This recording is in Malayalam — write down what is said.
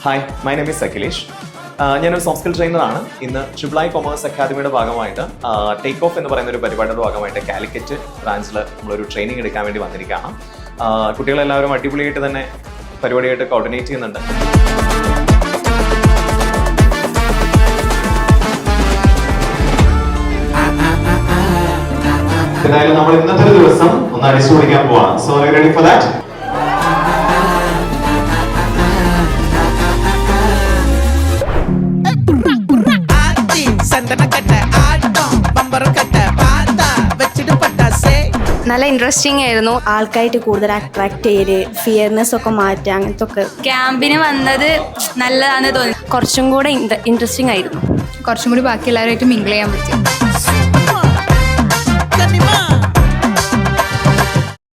Hi, my name is Akhilesh. ഞാനൊരു സോഫ്റ്റ് സ്കിൽ ട്രെയിനറാണ്. ഇന്ന് ട്രിപ്പിൾ കൊമേഴ്സ് അക്കാദമിയുടെ ഭാഗമായിട്ട് ടേക്ക് ഓഫ് എന്ന് പറയുന്ന ഒരു പരിപാടിയുടെ ഭാഗമായിട്ട് കാലിക്കറ്റ് ബ്രാഞ്ചിൽ നമ്മളൊരു ട്രെയിനിങ് എടുക്കാൻ വേണ്ടി വന്നിരിക്കുകയാണ്. കുട്ടികളെല്ലാവരും അടിപൊളിയായിട്ട് തന്നെ പരിപാടിയായിട്ട് കോർഡിനേറ്റ് ചെയ്യുന്നുണ്ട്. എന്തായാലും നമ്മൾ ഇന്നത്തെ ഒരു ദിവസം ഒന്ന് അടിച്ചു പൊളിക്കാൻ പോവാണ്. So are you ready for that? നല്ല ഇൻട്രസ്റ്റിംഗ് ആയിരുന്നു. ആൾക്കായിട്ട് കൂടുതൽ അട്രാക്ട് ചെയ്ത് ഫിയർനെസ് ഒക്കെ മാറ്റുക, അങ്ങനത്തെ ഒക്കെ. ക്യാമ്പിന് വന്നത് നല്ലതാണെന്ന് തോന്നി. കുറച്ചും കൂടെ ഇൻട്രസ്റ്റിംഗ് ആയിരുന്നു. കുറച്ചും കൂടി ബാക്കി എല്ലാവരുമായിട്ട് മിങ്കിൾ ചെയ്യാൻ പറ്റും.